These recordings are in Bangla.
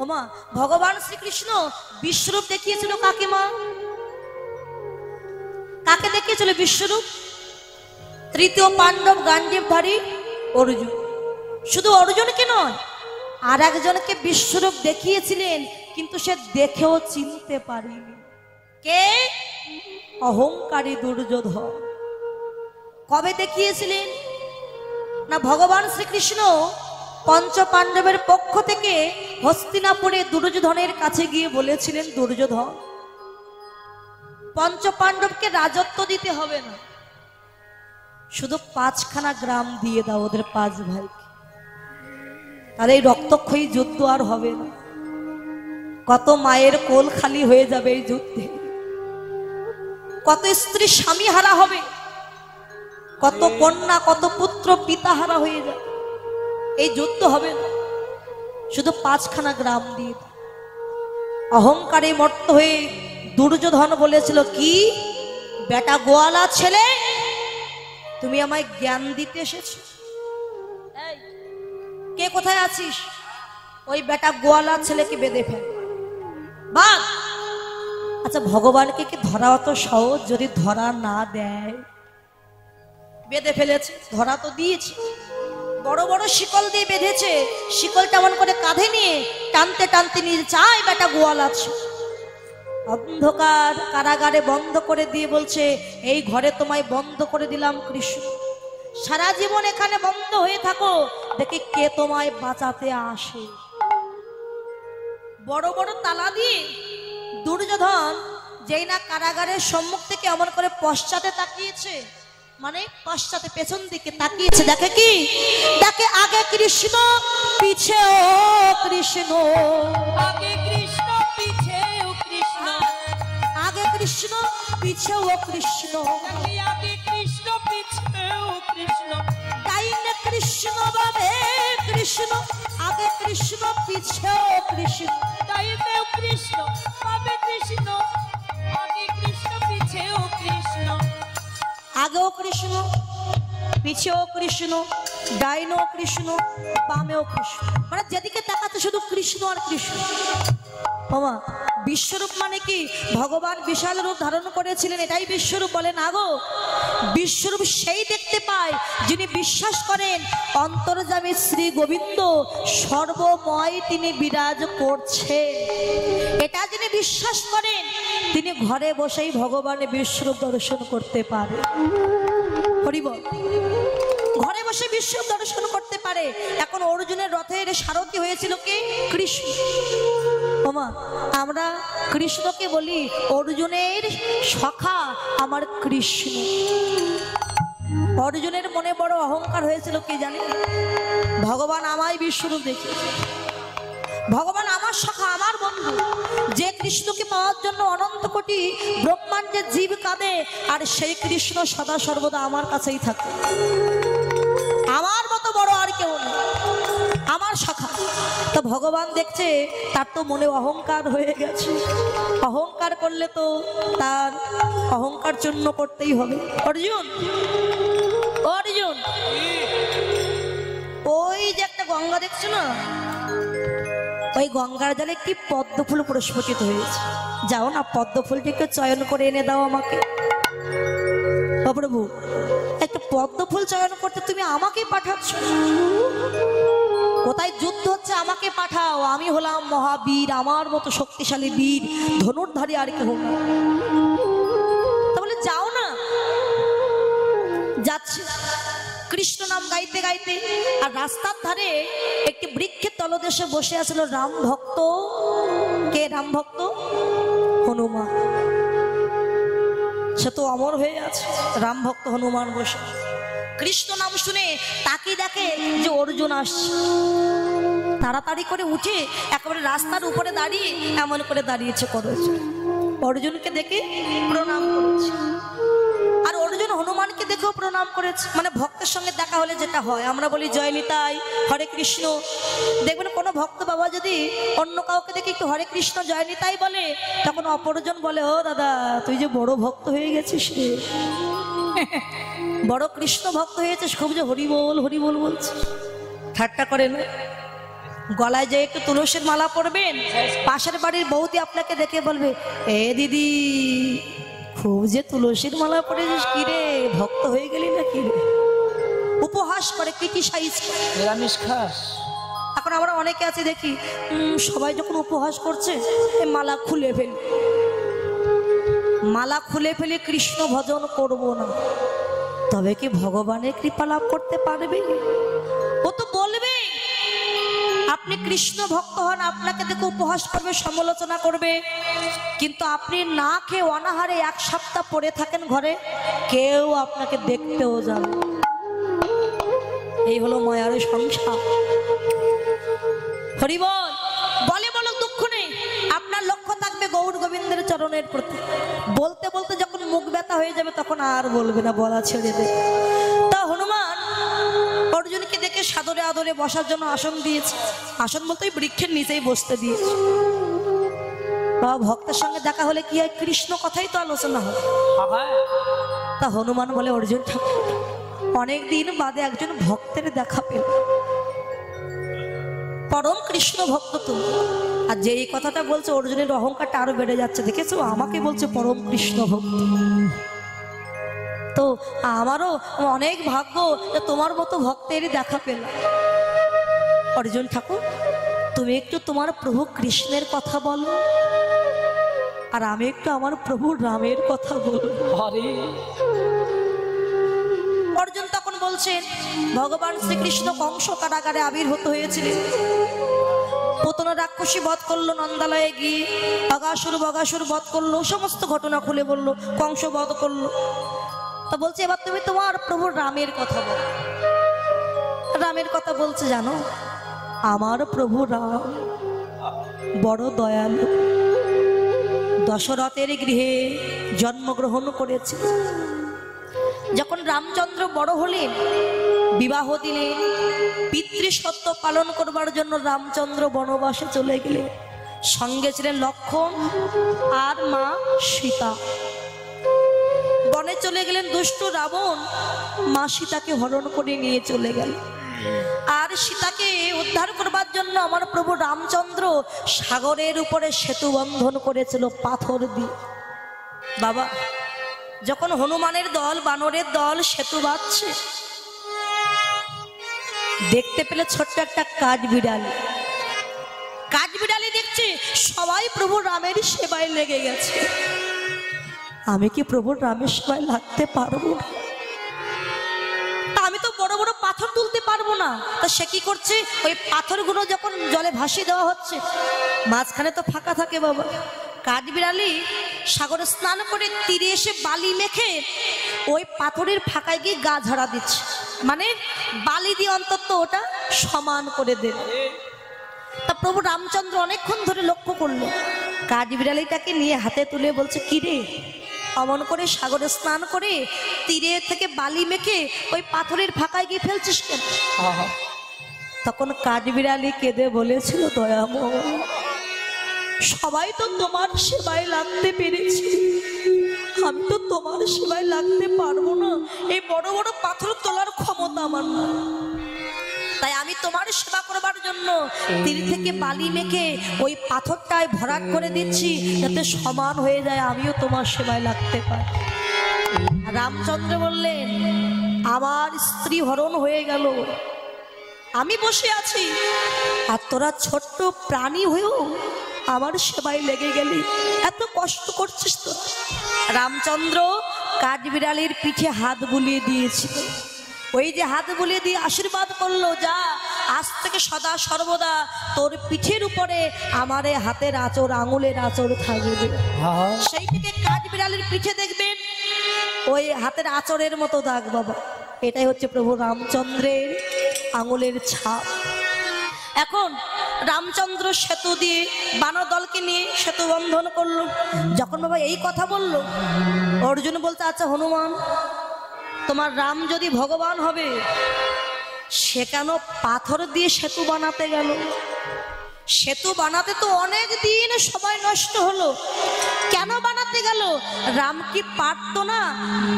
ওমা ভগবান শ্রীকৃষ্ণ বিশ্বরূপ দেখিয়েছিল কাকে মা? কাকে দেখিয়েছিল বিশ্বরূপ? তৃতীয় পাণ্ডব গান্ডীবধারী অর্জুন। শুধু অর্জুনকে নয়, আর একজনকে বিশ্বরূপ দেখিয়েছিলেন, কিন্তু সে দেখেও চিনতে পারেনি। কে? অহংকারী দুর্যোধন। কবে দেখিয়েছিলেন না? ভগবান শ্রীকৃষ্ণ পঞ্চ পাণ্ডবের পক্ষ থেকে হস্তিনাপুরে দুর্যোধনের কাছে গিয়ে বলেছিলেন, দুর্যোধন, পঞ্চ পাণ্ডবকে রাজত্ব দিতে হবে না, শুধু 5খানা গ্রাম দিয়ে দাও ওদের 5 ভাইকে, তাহলে এই রক্তক্ষয়ী যুদ্ধ আর হবে না। কত মায়ের কোল খালি হয়ে যাবে এই যুদ্ধে, কত স্ত্রী স্বামী হারা হবে, কত কন্যা কত পুত্র পিতা হারা হয়ে যাবে, এই যুদ্ধ হবে না, শুধু 5খানা গ্রাম দিয়ে দাও। অহংকারে মত্ত হয়ে দুর্যোধন বলেছিল, কি বেটা গোয়ালা ছেলে, তুমি আমায় জ্ঞান দিতে এসেছো? কে কোথায় আছিস? ওই বেটা গোয়ালা ছেলেকে বেঁধে ফেল। বাঘ। আচ্ছা ভগবানকে কি ধরা অত সহজ? যদি ধরা না দেয়, বেঁধে ফেলেছে, ধরা তো দিয়েছে, বড় বড় শিকল দিয়ে বেঁধেছে, শিকলটা এমন করে কাঁধে নিয়ে টানতে টানতে নিয়ে চাই বেটা গোয়াল আছে। অন্ধকার কারাগারে বন্ধ করে দিয়ে বলছে, এই ঘরে তোমায় বন্ধ করে দিলাম কৃষ্ণ, সারা জীবন এখানে বন্ধ হয়ে থাকো, দেখি কে তোমায় বাঁচাতে আসে। বড় বড় তালা দিয়ে দুর্যোধন যেই না কারাগারের সম্মুখ থেকে এমন করে পশ্চাতে তাকিয়েছে, মানে পশ্চাতে পেছন দিকে তাকিয়েছে, দেখে কি? দেখে আগে কৃষ্ণ পিছে ও কৃষ্ণ, আগে কৃষ্ণ পিছে ও কৃষ্ণ, আগে কৃষ্ণ পিছে ও কৃষ্ণ, আগে কৃষ্ণ পিছে ও কৃষ্ণ, ডাইনে কৃষ্ণ বামে কৃষ্ণ, আগে কৃষ্ণ পিছে ও কৃষ্ণ, ডাইনে কৃষ্ণ বামে কৃষ্ণ, আগে কৃষ্ণ পিছে ও কৃষ্ণ, আগেও কৃষ্ণ পিছেও কৃষ্ণ, ডাইনেও কৃষ্ণ বামেও কৃষ্ণ, মানে যেদিকে তাকাতে শুধু কৃষ্ণ আর কৃষ্ণ। বাবা বিশ্বরূপ মানে কি? ভগবান বিশাল রূপ ধারণ করেছিলেন, এটাই বিশ্বরূপ বলে না গো। বিশ্বরূপ সেই দেখতে পায় যিনি বিশ্বাস করেন অন্তর্যামী শ্রী গোবিন্দ সর্বময় তিনি বিরাজ করছে। এটা যিনি বিশ্বাস করেন তিনি ঘরে বসেই ভগবানের বিশ্বরূপ দর্শন করতে পারে। হরি বল। ঘরে বসে বিশ্বরূপ দর্শন করতে পারে। এখন অর্জুনের রথের সারথি হয়েছিল কে? কৃষ্ণ। ওমা আমরা কৃষ্ণকে বলি অর্জুনের সখা আমার কৃষ্ণ। অর্জুনের মনে বড় অহংকার হয়েছিল কে জানে? ভগবান আমায় বিশ্বরূপ দেখিয়েছে, ভগবান আমার সখা আমার বন্ধু, যে কৃষ্ণকে পাওয়ার জন্য অনন্ত কোটি ব্রহ্মাণ্ডের জীব কাঁদে, আর সেই কৃষ্ণ সদা সর্বদা আমার কাছেই থাকে। আমার মতো বড় আর কেউ নেই, আমার সখা। তো ভগবান দেখছে তার তো মনে অহংকার হয়ে গেছে, অহংকার করলে তো তার অহংকার চূর্ণ করতেই হবে। অর্জুন, অর্জুন, ওই যে একটা গঙ্গা দেখছো না, ওই গঙ্গার জলে একটি পদ্ম ফুল প্রস্ফুটিত হয়েছে, যাও না পদ্ম ফুলটিকে চয়ন করে এনে দাও আমাকে। ও প্রভু, একটা পদ্ম ফুল চয়ন করতে তুমি আমাকে পাঠাচ্ছ? কোথায় যুদ্ধ হচ্ছে আমাকে পাঠাও, আমি হলাম মহাবীর, আমার মতো শক্তিশালী বীর ধনুর্ধারী আর কেউ না। তাহলে যাও না। যাচ্ছে কৃষ্ণ নাম গাইতে গাইতে, আর রাস্তার ধারে একটি বৃক্ষের তলদেশে বসে আসলো রাম ভক্ত। কে রাম ভক্ত? হনুমান। সে তো অমর হয়ে আছে, রাম ভক্ত হনুমান বসে কৃষ্ণ নাম শুনে তাকে দেখে যে অর্জুন আসছে। তাড়াতাড়ি করে উঠে একেবারে রাস্তার উপরে দাঁড়িয়ে এমন করে দাঁড়িয়েছে করেছে, অর্জুনকে দেখে প্রণাম করেছে। আর অর্জুন হনুমানকে দেখেও প্রণাম করেছে। মানে ভক্তের সঙ্গে দেখা হলে যেটা হয়, আমরা বলি জয় নিতাই, হরে কৃষ্ণ। দেখবেন কোনো ভক্ত বাবা যদি অন্য কাউকে দেখে একটু হরে কৃষ্ণ জয় নিতাই বলে, তখন অপরজন বলে, ও দাদা তুই যে বড় ভক্ত হয়ে গেছিস রে, বড় কৃষ্ণ ভক্ত হয়েছিস, খুব যে হরি বল বলছিস। ঠাট্টা করে না? গলায় যে একটু তুলসীর মালা পরবেন, পাশের বাড়ির বৌদি আপনাকে দেখে বলবে, এ দিদি খুব যে তুলসীর মালা পরেছিস, কি রে ভক্ত হয়ে গেলি না কি রে? উপহাস করে, ক্রিটিসাইজ করে। নিরামিষ খাস? এখন আমরা অনেকে আছে দেখি, সবাই যখন উপহাস করছে এই মালা খুলে ফেলি, মালা খুলে ফেলে কৃষ্ণ ভজন করব না, তবে কি ভগবানের কৃপা লাভ করতে পারবে? ও তো বলবে আপনি কৃষ্ণ ভক্ত হন, আপনাকে দেখে উপহাস করবে, সমালোচনা করবে, কিন্তু আপনি না খেয়ে অনাহারে 1 সপ্তাহ পড়ে থাকেন ঘরে, কেউ আপনাকে দেখতেও যাবে। এই হলো মায়ার সংসার। হরিবল বলে বলো দুঃখ নেই, আপনার লক্ষ্য থাকবে গৌর গোবিন্দের চরণের প্রতি। বলতে বলতে যখন মুখ ব্যথা হয়ে যাবে তখন আর বলবে না, বলা ছেড়ে দেবে। তা হনুমান অর্জুনকে দেখে সাদরে আদরে বসার জন্য আসন দিয়েছে। আসন বলতে ওই বৃক্ষের নিচেই বসতে দিয়েছে। বাবা ভক্তের সঙ্গে দেখা হলে কি হয়, কৃষ্ণ কথাই তো আলোচনা হয়। তা হনুমান বলে, অর্জুন ঠাকুর অনেকদিন বাদে একজন ভক্তের দেখা পেল, পরম কৃষ্ণ ভক্ত তুমি। আর যে এই কথাটা বলছে অর্জুনের অহংকারটা আরো বেড়ে যাচ্ছে, দেখেছো আমাকে বলছে পরম কৃষ্ণ ভক্ত। তো আমারও অনেক ভাগ্য যে তোমার মতো ভক্তের দেখা পেলাম। অর্জুন ঠাকুর তুমি একটু তোমার প্রভু কৃষ্ণের কথা বলো, আর আমি একটু আমার প্রভু রামের কথা বলবো। অর্জুন তখন বলছেন, ভগবান শ্রীকৃষ্ণ কংস কারাগারে আবির্ভূত হয়েছিলেন, পুতনা রাক্ষসী বধ করলো, নন্দালয়ে গিয়ে বগাসুর বধ করলো, সমস্ত ঘটনা খুলে বললো, কংস বধ করলো। তা বলছে এবার তুমি তোমার প্রভু রামের কথা বলো। রামের কথা বলছে, জানো আমার প্রভু রাম বড় দয়ালু, দশরথের গৃহে জন্মগ্রহণ করেছে। যখন রামচন্দ্র বড় হলেন, বিবাহ দিলেন, পিতৃসত্য পালন করবার জন্য রামচন্দ্র বনবাসে চলে গেলেন। সঙ্গে ছিলেন লক্ষ্মণ আর মা সীতা। বনে চলে গেলেন, দুষ্ট রাবণ মা সীতাকে হরণ করে নিয়ে চলে গেল। আর সীতাকে উদ্ধার করবার জন্য আমার প্রভু রামচন্দ্র সাগরের উপরে সেতু বন্ধন করেছিল পাথর দিয়ে। বাবা যখন হনুমানের দল, বানরের দল সেতু বাঁধছে, দেখতে পেলে ছোট্ট একটা কাঠবিড়ালি। কাঠবিড়ালি দেখছে সবাই প্রভু রামের সেবায় লেগে গেছে, আমি কি প্রভু রামের সেবায় লাগতে পারবো না? আমি তো বড় বড় পাথর তুলতে পারবো না। তা সে কি করছে, ওই পাথরগুলো যখন জলে ভাসিয়ে দেওয়া হচ্ছে, মাঝখানে তো ফাঁকা থাকে বাবা। কাঠবিড়ালি সাগরে স্নান করে তীরে এসে বালি মেখে ওই পাথরের ফাঁকায় গিয়ে গা ঝাড়া দিচ্ছে, মানে বালি দিয়ে অন্তত ওটা সমান করে দেবে। তা প্রভু রামচন্দ্র অনেকক্ষণ ধরে লক্ষ্য করলো, কাঠবিড়ালিটাকে নিয়ে হাতে তুলে বলছে, কি রে অমন করে সাগরে স্নান করে তীরে থেকে বালি মেখে ওই পাথরের ফাঁকায় গিয়ে ফেলছিস কেন? তখন কাঠবিড়ালি কেঁদে বলেছিল, দয়াময় সবাই তো তোমার সেবায় লাগতে পেরেছি, আমি তো তোমার সেবায় লাগতে পারবো না, এই বড় বড় পাথর তোলার ক্ষমতা আমার না। তাই আমি তোমার সেবা করবার জন্য তীর থেকে বালি মেখে ওই পাথরটায় ভরাট করে দিচ্ছি, যাতে সমান হয়ে যায়, আমিও তোমার সেবায় লাগতে পারি। রামচন্দ্র বললেন, আমার স্ত্রী হরণ হয়ে গেল, আমি বসে আছি, আর তোরা ছোট্ট প্রাণী হয়েও আমার সেবায় লেগে গেলি, এত কষ্ট করছিস তো। রামচন্দ্র কাঠবিড়ালির পিঠে হাত বুলিয়ে দিয়েছিল। ওই যে হাত বুলিয়ে দিয়ে আশীর্বাদ করলো, যা আজ থেকে সদা সর্বদা তোর পিঠের উপরে আমার হাতের আঁচড়, আঙুলের আঁচড় থাকবে। সেই থেকে কাঠবিড়ালির পিঠে দেখবেন ওই হাতের আঁচড়ের মতো দাগ বাবা। এটাই হচ্ছে প্রভু রামচন্দ্রের আঙুলের ছাপ। এখন রামচন্দ্র সেতু দিয়ে বানর দলকে নিয়ে সেতু বন্ধন করলো। যখন বাবা এই কথা বললো, অর্জুন বলতে, আচ্ছা হনুমান, তোমার রাম যদি ভগবান হবে, সে কেন পাথর দিয়ে সেতু বানাতে গেল? সেতু বানাতে তো অনেক দিন সময় নষ্ট হলো, কেন বানাতে গেল? রাম কি পারতো না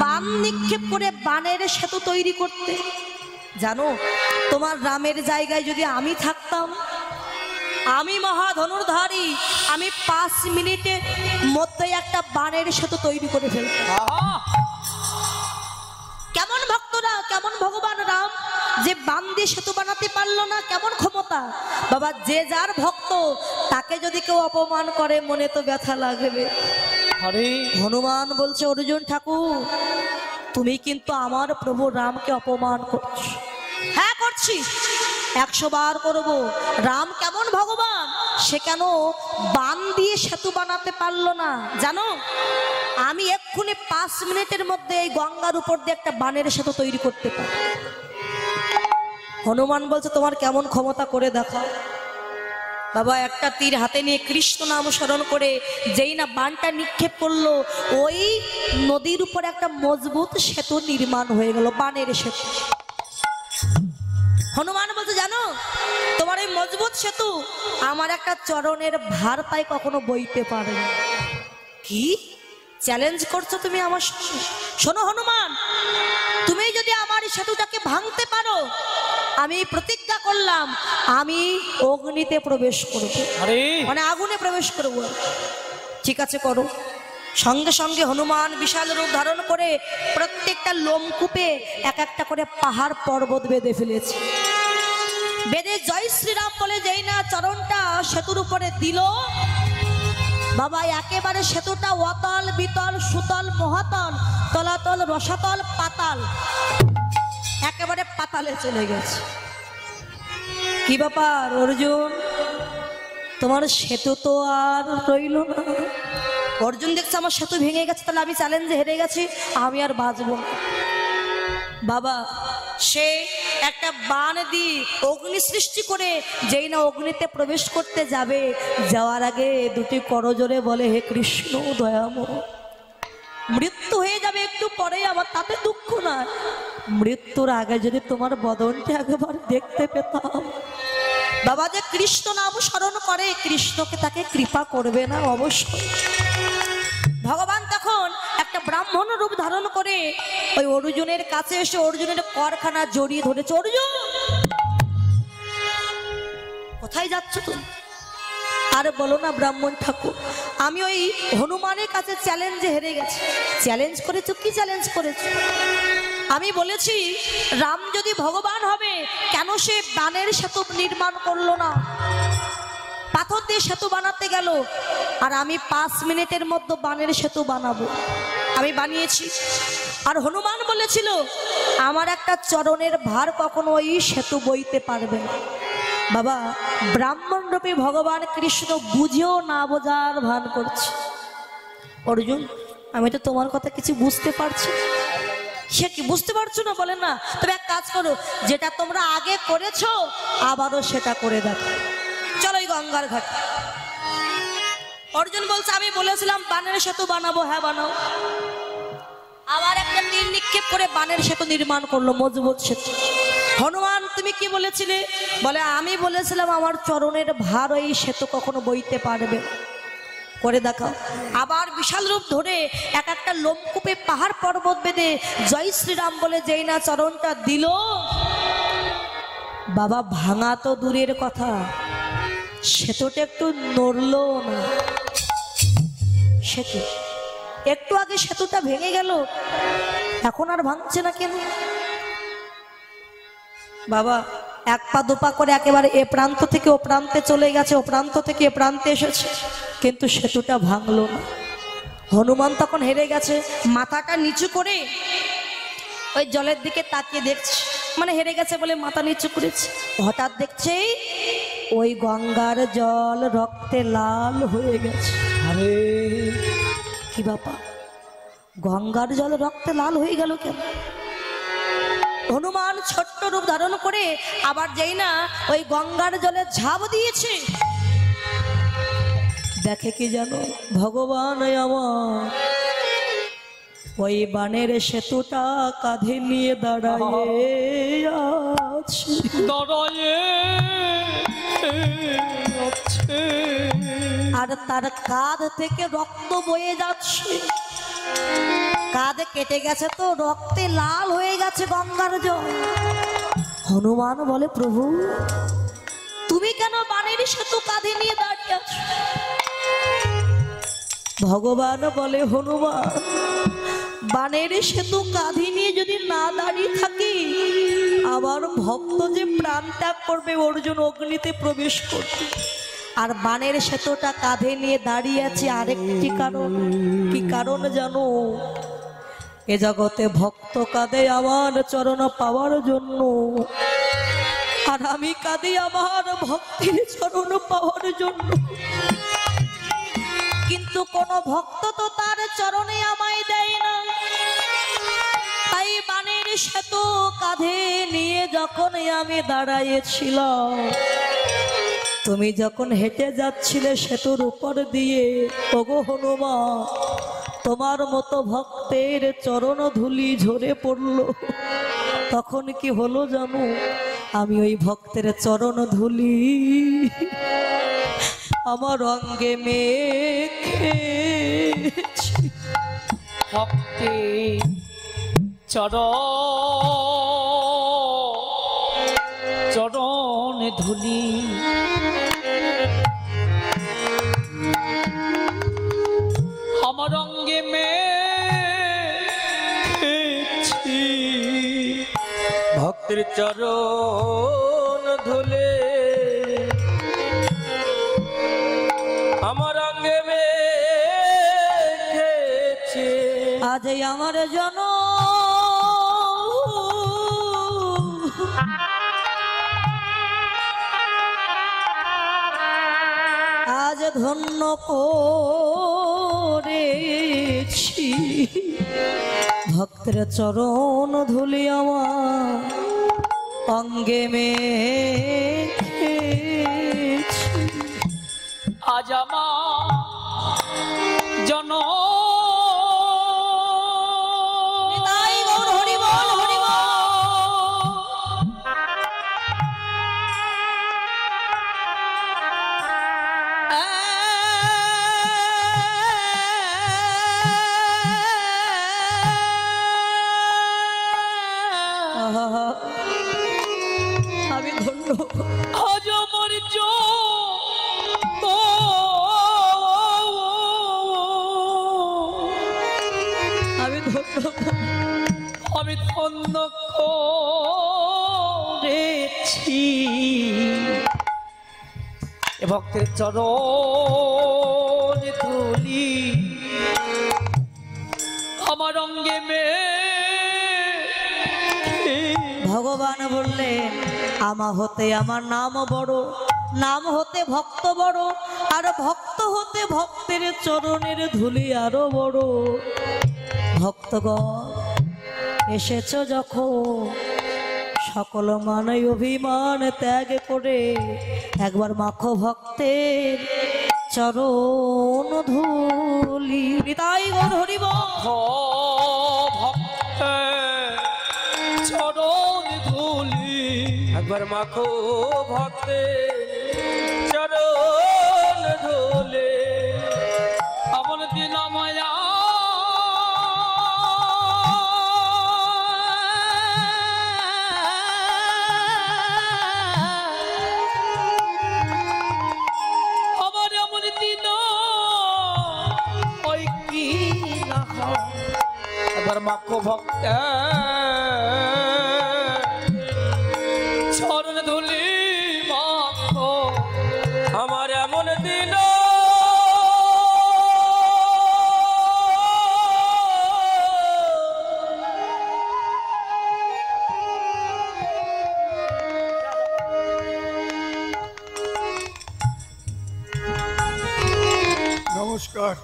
বান নিক্ষেপ করে বানের সেতু তৈরি করতে? জানো, তোমার রামের জায়গায় যদি আমি থাকতাম, আমি মহা ধনুর্ধারী, আমি 5 মিনিটের মধ্যে একটা বানের সেতু তৈরি করে ফেলব। কেমন ভক্তরা, কেমন ভগবান রাম যে বান দিয়ে সেতু বানাতে পারলো না, কেমন ক্ষমতা। বাবা, যে যার ভক্ত তাকে যদি কেউ অপমান করে মনে তো ব্যথা লাগবে। হনুমান বলছে, অর্জুন ঠাকুর তুমি কিন্তু আমার প্রভু রামকে অপমান করছো। হ্যাঁ করছি, 100 বার করব। রাম কেমন ভগবান, সে কেন বান দিয়ে সেতু বানাতে পারলো না জানো? আমি এক্ষুনি 5 মিনিটের মধ্যে এই গঙ্গার উপর দিয়ে একটা বানের সেতু তৈরি করতে পারি। হনুমান বলছে, তোমার কেমন ক্ষমতা করে দেখাও। বাবা, একটা তীর হাতে নিয়ে কৃষ্ণ নাম স্মরণ করে যেই না বানটা নিক্ষেপ করলো, ওই নদীর উপর একটা মজবুত সেতু নির্মাণ হয়ে গেল, বানের সেতু। হনুমান বলছে, জানো তোমার এই মজবুত সেতু আমার একটা চরণের ভার তাই কখনো বইতে পারে না। কি চ্যালেঞ্জ করছো তুমি আমার সঙ্গে? শোনো হনুমান, তুমি যদি আমার এই সেতুটাকে ভাঙতে পারো, আমি প্রতিজ্ঞা করলাম আমি অগ্নিতে প্রবেশ করব, মানে আগুনে প্রবেশ করব। ঠিক আছে করো। সঙ্গে সঙ্গে হনুমান বিশাল রূপ ধারণ করে প্রত্যেকটা লোমকূপে এক একটা করে পাহাড় পর্বত বেঁধে ফেলেছে। বেঁধে জয় শ্রীরাম বলে যেই না চরণটা সেতুর উপরে দিল, বাবা একেবারে সেতুটা অতল বিতল সুতল মহাতল তলাতল রসাতল পাতাল, একেবারে পাতালে চলে গেছে। কি ব্যাপার অর্জুন, তোমার সেতু তো আর রইল না। অর্জুন দেখছে আমার সেতু ভেঙে গেছে, তাহলে আমি চ্যালেঞ্জে হেরে গেছি, আমি আর বাঁচবো না। বাবা, সে একটা বান দিয়ে অগ্নি সৃষ্টি করে যেই না অগ্নিতে প্রবেশ করতে যাবে, যাওয়ার আগে দুটি করজোরে বলে, হে কৃষ্ণ দয়াময়, মৃত্যু হয়ে যাবে একটু পরে, আমার তাতে দুঃখ না, মৃত্যুর আগে যদি তোমার বদনটা একবার দেখতে পেতাম। বাবা, যে কৃষ্ণ নাম স্মরণ করে কৃষ্ণকে তাকে কৃপা করবে না অবশ্যই। ভগবান তখন একটা ব্রাহ্মণ রূপ ধারণ করে ওই অর্জুনের কাছে এসে অর্জুনের করখানা জড়িয়ে ধরেছে। অর্জুন কোথায় যাচ্ছ তুমি? আরে বলো না ব্রাহ্মণ ঠাকুর, আমি ওই হনুমানের কাছে চ্যালেঞ্জে হেরে গেছি। চ্যালেঞ্জ করেছো? কি চ্যালেঞ্জ করেছো? আমি বলেছি রাম যদি ভগবান হবে কেন সে বানের সেতু নির্মাণ করলো না, পাথর দিয়ে সেতু বানাতে গেল, আর আমি 5 মিনিটের মধ্যে বানের সেতু বানাবো, আমি বানিয়েছি। আর হনুমান বলেছিল আমার একটা চরণের ভার কখনো ওই সেতু বইতে পারবে না। বাবা, ব্রাহ্মণ রূপী ভগবান কৃষ্ণ বুঝেও না বোঝার ভান করছে। অর্জুন, আমি তো তোমার কথা কিছু বুঝতে পারছি। সে কি বুঝতে পারছো না? বলে না, তবে এক কাজ করো, যেটা তোমরা আগে করেছো আবারও সেটা করে দেখো, চলো এই গঙ্গার ঘাট। অর্জুন বলছে, আমি বলেছিলাম বানের সেতু বানাবো, হ্যাঁ বানাও। আবার একটা তীর নিক্ষেপ করে বানের সেতু নির্মাণ করলো, মজবুত সেতু। হনুমান, তুমি কি বলেছিলে? বলে, আমি বলেছিলাম আমার চরণের ভার ওই সেতু কখনো বইতে পারবে, করে দেখাও। আবার বিশাল রূপ ধরে এক একটা লোমকূপে পাহাড় পর্বত বেঁধে জয় শ্রীরাম বলে যেই না চরণটা দিল, বাবা ভাঙা তো দূরের কথা, সেতুটা একটু নড়লো না। সেতু একটু আগে সেতুটা ভেঙে গেল, এখন আর ভাঙছে না কেন? বাবা, 1 পা 2 পা করে একেবারে এ প্রান্ত থেকে ও প্রান্তে চলে গেছে, ও প্রান্ত থেকে এ প্রান্তে এসেছে, কিন্তু সেতুটা ভাঙলো না। হনুমান তখন হেরে গেছে, মাথাটা নিচু করে ওই জলের দিকে তাকিয়ে দেখছে, মানে হেরে গেছে বলে মাথা নিচু করেছে। হঠাৎ দেখছে ওই গঙ্গার জল রক্তে লাল হয়ে গেছে। আরে কি ব্যাপার, গঙ্গার জল রক্তে লাল হয়ে গেল কেন? হনুমান ছোট্ট রূপ ধারণ করে আবার যেই না ওই গঙ্গার জলে ঝাঁপ দিয়েছে, দেখে কি জানো, ভগবান আমার ওই বানের সেতুটা কাঁধে নিয়ে দাঁড়ায় আছে, আর তার কাঁধ থেকে রক্ত বয়ে যাচ্ছে। কাঁধে কেটে গেছে তো রক্তে লাল হয়ে গেছে গঙ্গার জল। হনুমান বলে, প্রভু তুমি কেন বানের সেতু কাঁধে নিয়ে দাঁড়িয়ে আছো। ভগবান বলে হনুমান, বানের সেতু কাঁধে নিয়ে যদি না দাঁড়িয়ে থাকি, আবার ভক্ত যে প্রাণ ত্যাগ করবে অর্জুন অগ্নিতে প্রবেশ করবে। আর বানের সেতুটা কাঁধে নিয়ে দাঁড়িয়ে আছে আরেকটি কারণ। কি কারণ জানো? এ জগতে ভক্ত কাঁদে আমার চরণ পাওয়ার জন্য, আর আমি কাঁদি আমার ভক্তির চরণ পাওয়ার জন্য। কিন্তু কোন ভক্ত তো তার চরণে আমায় দেয় না। তাই বানের সেতু কাঁধে নিয়ে যখন আমি দাঁড়াইছিলাম, তুমি যখন হেঁটে যাচ্ছিলে সেতুর উপর দিয়ে, ওগো হনুমান, তোমার মতো ভক্তের চরণ ধুলি ঝরে পড়লো। তখন কি হলো জানো? আমি ওই ভক্তের চরণ ধুলি আমার অঙ্গে মেখেছি। ভক্তে চরণ ধুলি আমার অঙ্গে মেখেছি। ভক্তের চরণ ধুলে আমার অঙ্গে মেখেছি। আজ আমার জন আজ ধন্য করেছি। ভক্তের চরণ ধুলি আমার অঙ্গে মেখেছি। আজ আমার জন আমি ধন্য। আজ আমার আমি ধন্য। আমি ধন্য করেছি। এ ভক্তের চরণ ধুলি আমার অঙ্গে ভগবান বললেন, আমা হতে আমার নাম বড়, নাম হতে ভক্ত বড়, আর ভক্ত হতে ভক্তের চরণের ধুলি আরো বড়। ভক্তগণ এসেছ যখন, সকল মানই অভিমান ত্যাগ করে একবার মাখো ভক্তের চরণ ধুলি। তাই গৌর হরিব চরণ ধুলি একবার মাখো ভক্তের চরণ ধুলে আমার দিন মায়া আমার এমন দিন ওই কি না একবার মাখো ভক্ত চরণ ধুলি মাখো আমার এমন দিন নমস্কার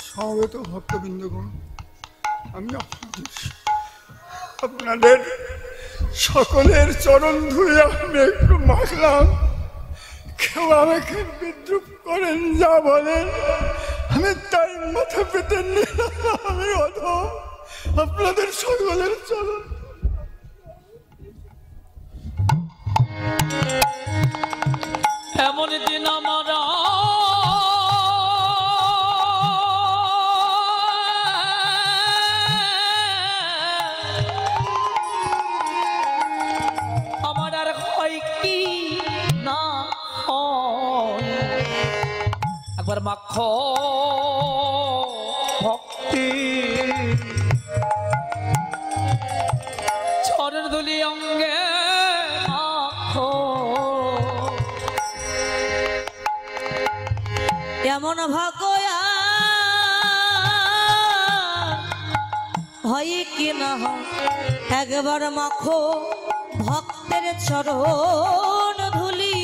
সমবেত ভক্তবৃন্দগণ, আমি আপনাদের সকলের চরণ ধুয়ে আমি একটু মাখলাম। কেউ আমাকে বিদ্রুপ করেন, যা বলেন আমি তাই মাথা পেতে নিলাম। আমি অধম, আপনাদের সকলের চরণ এমন দিন আমার আমার আর হয় কি না হয় একবার মাখো ভক্তি চরণ ধুলি অঙ্গে মাখো এমন ভাগ্য হয় কি না হয়, একবার মাখো ভক্তের চরণ ধুলি।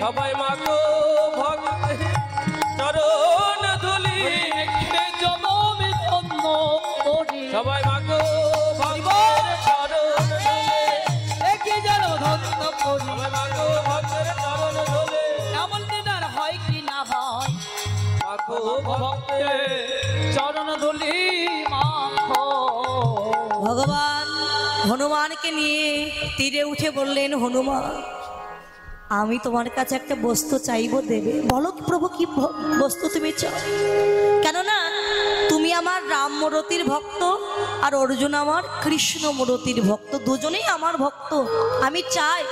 সবাই মাগো ভক্তের চরণ ধুলি সবাই মাগো ভক্তের চরণ সবাই মাগো ভক্তের চরণ ধুলি এমন দিন আর হয় কি না হয়, মাগো ভক্তের চরণ ধুলি মাখো। ভগবান হনুমানকে নিয়ে তীরে উঠে বললেন, হনুমান আমি তোমার কাছে একটা বস্তু চাইবো, দেবে? বলো প্রভু, কি বস্তু তুমি চাও? কেননা তুমি আমার রাম মূরতির ভক্ত আর অর্জুন আমার কৃষ্ণ মূরতির ভক্ত, দুজনেই আমার ভক্ত। আমি চাই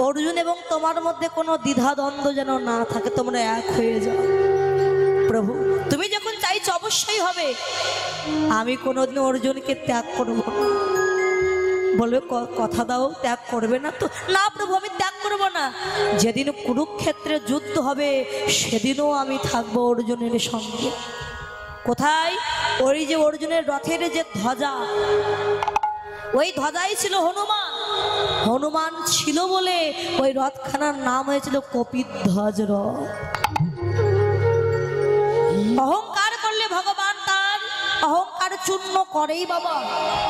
অর্জুন এবং তোমার মধ্যে কোনো দ্বিধাদ্বন্দ্ব যেন না থাকে, তোমরা এক হয়ে যাও। প্রভু তুমি যখন চাইছো অবশ্যই হবে, আমি কোনোদিন অর্জুনকে ত্যাগ করবো না। বলবে কথা দাও ত্যাগ করবে না তো? না প্রভু আমি ত্যাগ করবো না, যেদিন কুরুক্ষেত্রে যুদ্ধ হবে সেদিনও আমি থাকবো অর্জুনের সঙ্গে। কোথায়? ওই যে অর্জুনের রথের যে ধ্বজা, ওই ধ্বজাই ছিল হনুমান। হনুমান ছিল বলে ওই রথখানার নাম হয়েছিল কপিধ্বজ রথ। অহংকার করলে ভগবান তার অহংকার চূর্ণ করেই বাবা।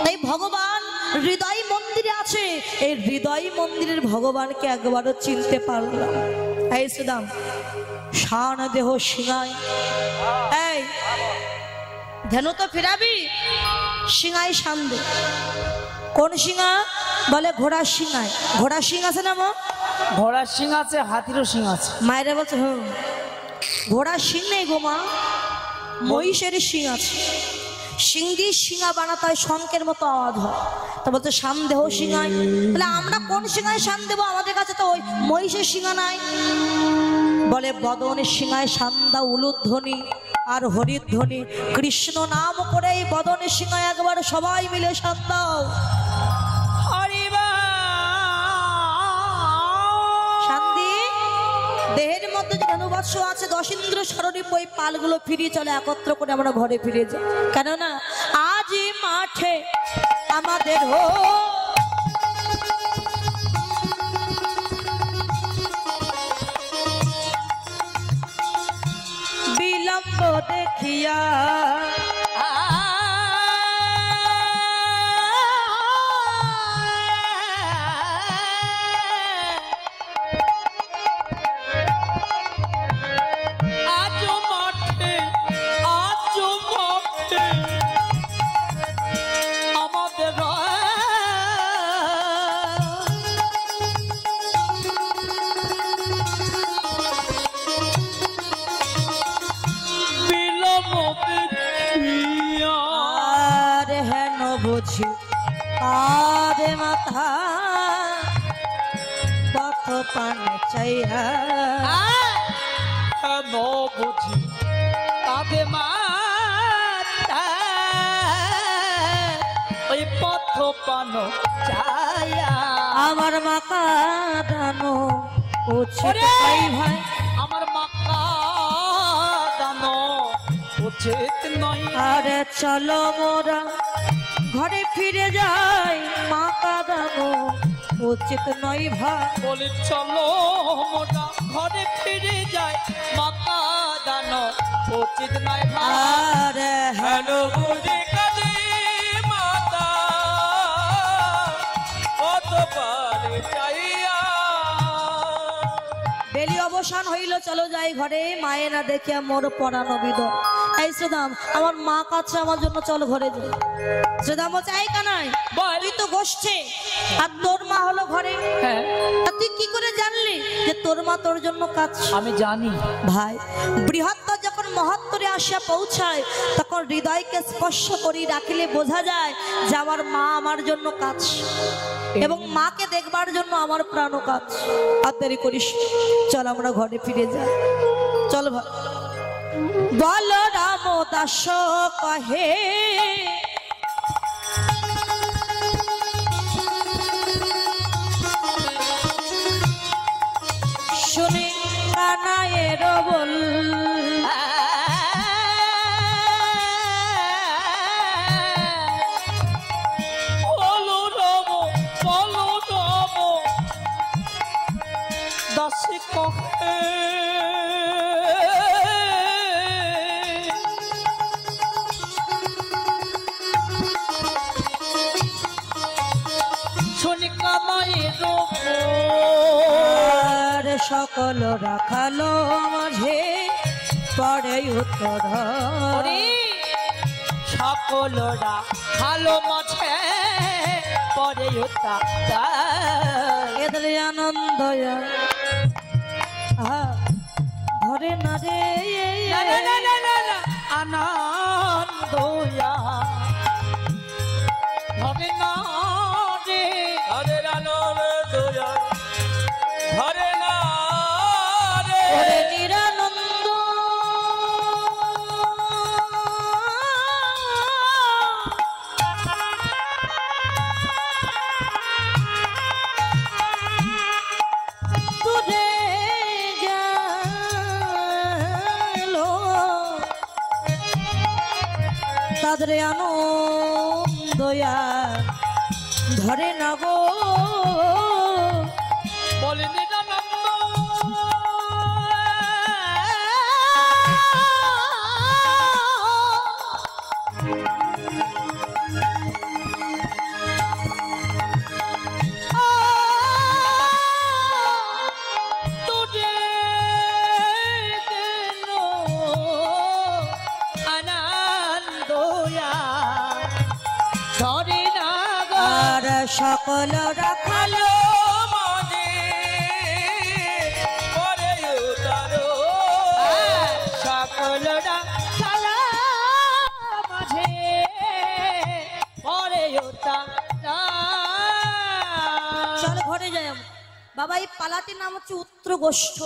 তাই ভগবান হৃদয় মন্দিরে আছে, এই হৃদয় মন্দিরের ভগবানকে একবারও চিনতে পারলাম। এই সুদাম শান দেহ সিংহায়, এই ধেনু তো ফিরাবি, সিংহায় শান দে। কোন সিংহা? বলে ঘোড়ার সিংহায়। ঘোড়ার সিং আছে না মা? ঘোড়ার সিং আছে, হাতিরও সিং আছে। মায়েরা বলছে ঘোড়ার সিং নেই গো মা, মহিষের সিং আছে। সিং দিয়ে সিংহা বানাতে হয়, শঙ্কের মতো আওয়াজ হয়। তা বলছে সামদেহ সিংহায়। তাহলে আমরা কোন সিংহায় শান দেবো? আমাদের কাছে তো ওই মহিষের সিংহা নাই। বলে বদনের সিংহায় শান দাও উলুধ্বনি আর হরিধ্বনি, কৃষ্ণ নাম করে এই বদনের সিংহায় একবার সবাই মিলে শান দাও। শান্তি দেহের মধ্যে যে ধনুবৎস আছে, 10 ইন্দ্র সরণি ওই পালগুলো ফিরিয়ে চলে, একত্র করে আমরা ঘরে ফিরে যাই। কেননা আজ মাঠে আমাদের বিলম্ব দেখিয়া বুঝি আরে মাথা পথ পান চাইয়া বুঝি তাদের মাতা ওই পথ পান চাইয়া আমার মাকা দানো উচিত ভাই ভাই, আমার মাকা দানো উচিত নয়। আরে চলো মোরা ঘরে ফিরে যাই, মাকা দানো উচিত নয় ভাই। বলি চলো মোরা ঘরে ফিরে যাই, মাকা দানো উচিত নয় ভাই। আরে হ্যালো বুঝি কালী মাতা কত পারে চাইয়া। বেলি অবসান হইল, চলো যাই ঘরে, মায়ে না দেখে মোর পরানো বিদ। এই সুদাম আমার মা কাছে, আমার জন্য চল ঘরে যাই। সুদাম বলছে এই কানাই তুই তো গোষ্ঠে আর তোর মা হলো ঘরে, হ্যাঁ আর তুই কি করে জানলি যে তোর মা তোর জন্য কাজ? আমি জানি ভাই, বৃহত্তর যখন মহত্তরে আসিয়া পৌঁছায় তখন হৃদয়কে স্পর্শ করি রাখিলে বোঝা যায় যে আমার মা আমার জন্য কাজ। এবং মাকে দেখবার জন্য আমার প্রাণ কাজ। আর দেরি করিস, চল আমরা ঘরে ফিরে যাই। চল ভাই। বল রাম দাস কহে শুনে কানায়ের বল, বলো রাম দাস কহে শুনি কানায়ের আর সকল রাখালো মাঝে পড়ে উত্তর ওরে সকলরা ভালো মাঝে পরে এদের আনন্দ ধরে না রে আনন্দ হবে না রে তাদের আনন্দ ধরে না রে ওরে নিরানন্দ দূরে গেল তাদের আনন্দ ধরে না গো বলিনি আর সকল রাখালো মাঝে পরে উতারো সকলরা খেলা মাঝে পরে চল ঘরে যাই আমরা। বাবা এই পালাটির নাম হচ্ছে উত্তরগোষ্ঠ।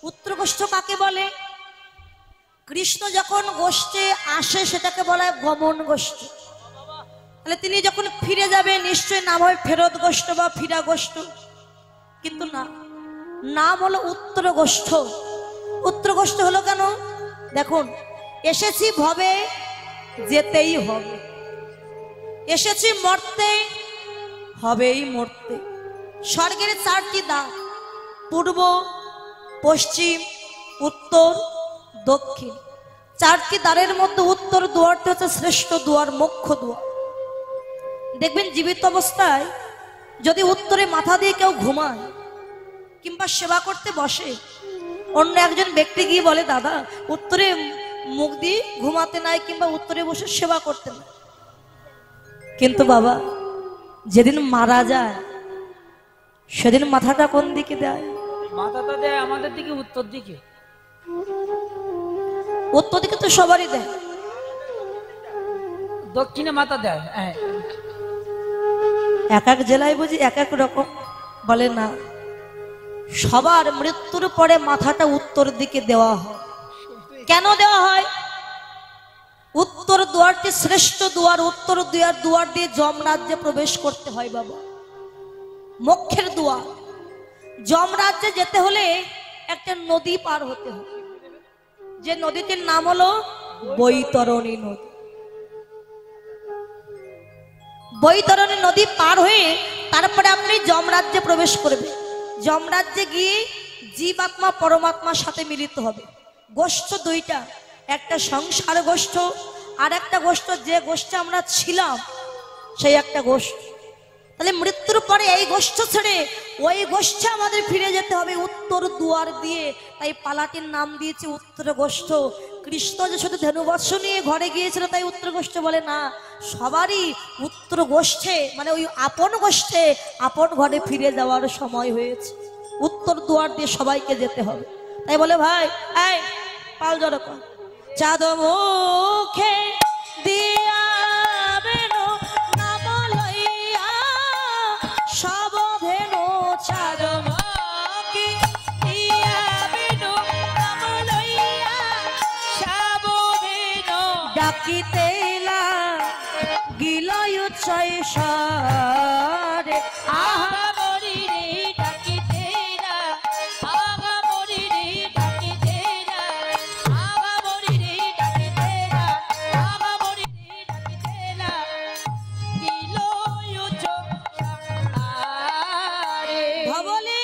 উত্তরগোষ্ঠ কাকে বলে? কৃষ্ণ যখন গোষ্ঠে আসে সেটাকে বলা হয় গমন গোষ্ঠ। তাহলে তিনি যখন ফিরে যাবে নিশ্চয়ই নাম হয় ফেরত গোষ্ঠ বা ফিরা গোষ্ঠ, কিন্তু না, নাম হলো উত্তরগোষ্ঠ। উত্তরগোষ্ঠ হলো কেন? দেখুন, এসেছি ভবে যেতেই হবে, এসেছি মরতে হবেই মরতে। স্বর্গের চারটি দ্বার, পূর্ব, পশ্চিম, উত্তর, দক্ষিণ। চারটি দ্বারের মধ্যে উত্তর দুয়ারটি হচ্ছে শ্রেষ্ঠ দুয়ার, মুখ্য দুয়ার। দেখবেন জীবিত অবস্থায় যদি উত্তরে মাথা দিয়ে কেউ ঘুমায় কিংবা সেবা করতে বসে, অন্য একজন ব্যক্তি গিয়ে বলে দাদা উত্তরে মুখ দিয়ে ঘুমাতে নাই কিংবা উত্তরে বসে সেবা করতে নাই। কিন্তু বাবা যেদিন মারা যায় সেদিন মাথাটা কোন দিকে দেয়? মাথাটা দেয় আমাদের দিকে, উত্তর দিকে। উত্তর দিকে তো সবারই দেয়, দক্ষিণে মাথা দেয়। হ্যাঁ, এক এক জেলায় বুঝি এক এক রকম বলে না, সবার মৃত্যুর পরে মাথাটা উত্তর দিকে দেওয়া হয়। কেন দেওয়া হয়? উত্তর দুয়ারটি শ্রেষ্ঠ দুয়ার, উত্তর দুয়ার দিয়ে যমরাজ্যে প্রবেশ করতে হয় বাবা, মোক্ষের দুয়ার। যমরাজ্যে যেতে হলে একটা নদী পার হতে হয়, যে নদীটির নাম হলো বৈতরণী নদী। বৈতরণী নদী পার হয়ে তারপরে আপনি যমরাজ্যে প্রবেশ করবে। যমরাজ্যে গিয়ে জীবাত্মা পরমাত্মার সাথে মিলিত হবে। গোষ্ঠ দুইটা, একটা সংসার গোষ্ঠ আর একটা গোষ্ঠ যে গোষ্ঠে আমরা ছিলাম সেই একটা গোষ্ঠ। তাহলে মৃত্যুর পরে এই গোষ্ঠ ছেড়ে ওই গোষ্ঠে আমাদের ফিরে যেতে হবে উত্তর দুয়ার দিয়ে। তাই পালাটির নাম দিয়েছে উত্তর গোষ্ঠ। কৃষ্ণ যে শুধু ধনুবৎস নিয়ে ঘরে গিয়েছিল তাই উত্তর গোষ্ঠ বলে না, সবারই উত্তর গোষ্ঠে মানে ওই আপন গোষ্ঠে আপন ঘরে ফিরে যাওয়ার সময় হয়েছে। উত্তর দুয়ার দিয়ে সবাইকে যেতে হবে। তাই বলে ভাই এই পাল জড়ো কর, চাঁদ মুখে দিয়া বেরো নাম লইয়া ডাকিতে গিলয় উচ্চয় স্বরে আহা মরি রে ডাকিতে না আহা মরি রে ডাকিতে না আহা মরি রে ডাকিতে না আহা মরি রে ডাকিতে না কিলো উচ্চ আরে ধবলে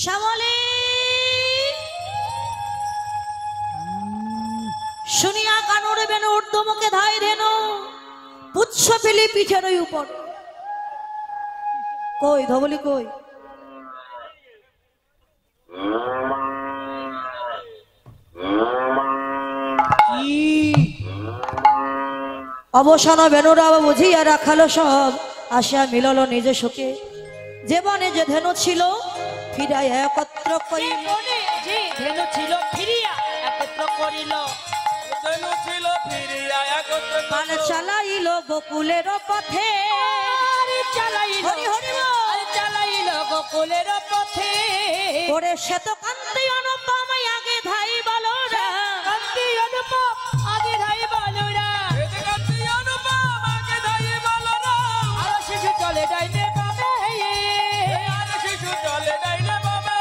শ্যামলে শুনিয়া কানুরে বেন ঊর্ধ্বমুখে ধায় ধেনু পুচ্ছ ফেলি পিঠের ওই উপর কই ধবলি কই অবসান বেনুরা বুঝিয়া রাখালো সব আসিয়া মিলল নিজে শোকে যে বনে যে ধেনু ছিল ফিরাই একত্র করি মনে যে ধেনু ছিল ফিরিয়া একত্র করিল ধেনু ছিল ফিরিয়া একত্র কান চালাইল গোকুলের পথে আরে চালাইল হরি হরি বল। আরে চালাইল গোকুলের পথে ওরে শ্বেত কান্তি অনুপম আগে ধাই বলরা কান্তি অনুপম আগে ধাই বলরা এতে কান্তি অনুপম আগে ধাই বলরা আর শিশু চলে যাইতে পাবে আর শিশু চলে যাইলে বাবা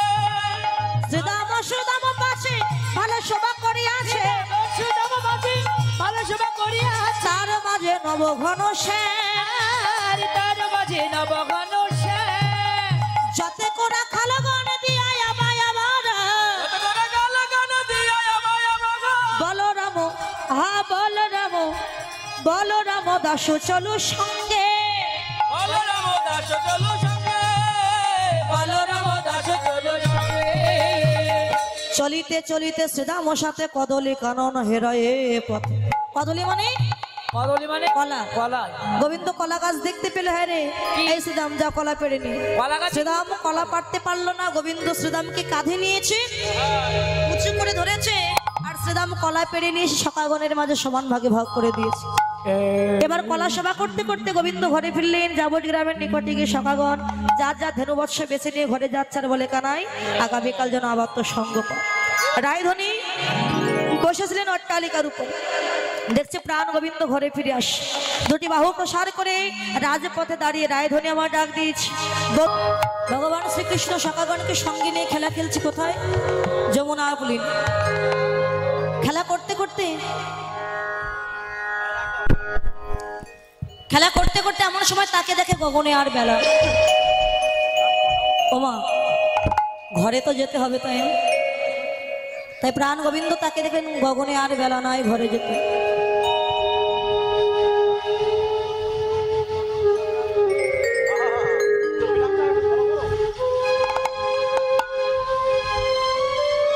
শ্রীদাম সুদাম পাশে ভালো শোভা করিয়াছে সুদাম বাজি ভালো সভা করিয়া তার মাঝে নব ঘন আর তার মাঝে নবঘন যাতে কোরা খালো গণ দিয়া আবাই আবারা কত করে গাল গান দিয়া আমায় আমাগো বলরাম হা বলরাম বলরাম দাস চলু সঙ্গে বলরাম দাস চলো সঙ্গে বলরাম দাস চলো সঙ্গে চলিতে চলিতে শ্রীদাম সাথে কদলি কানন হেরায়ে পথে কদলি মানে কদলি মানে কলা কলা গোবিন্দ কলা গাছ দেখতে পেলে হ্যাঁ রে এই শ্রীদাম যা কলা পেড়েনি কলা গাছ শ্রীদাম কলা পাড়তে পারলো না গোবিন্দ শ্রীদামকে কাঁধে নিয়েছে উঁচু করে ধরেছে আর শ্রীদাম কলা পেড়ে নিয়ে এসে সকাগণের মাঝে সমান ভাগে ভাগ করে দিয়েছে এবার কলা সভা করতে করতে গোবিন্দ ঘরে ফিরলেন যাবট গ্রামের নিকটে গিয়ে সকাগণ যার যা ধেনুবৎস বেছে নিয়ে ঘরে যাচ্ছে আর বলে কানাই আগামীকাল যেন আবার তো সঙ্গ পায় রায়ধনী বসেছিলেন অট্টালিকার উপর দেখছে প্রাণ গোবিন্দ ঘরে ফিরে আসে দুটি বাহু প্রসার করে রাজপথে দাঁড়িয়ে রায়ধনী আমার ডাক দিয়েছে ভগবান শ্রীকৃষ্ণ সকাগণকে সঙ্গে নিয়ে খেলা খেলছে কোথায় যমুনা পুলিন খেলা করতে করতে এমন সময় তাকে দেখে গগনে আর বেলা ওমা ঘরে তো যেতে হবে তাই না? তাই প্রাণ গোবিন্দ তাকে দেখেন গগনে আর বেলা নাই ঘরে যেতে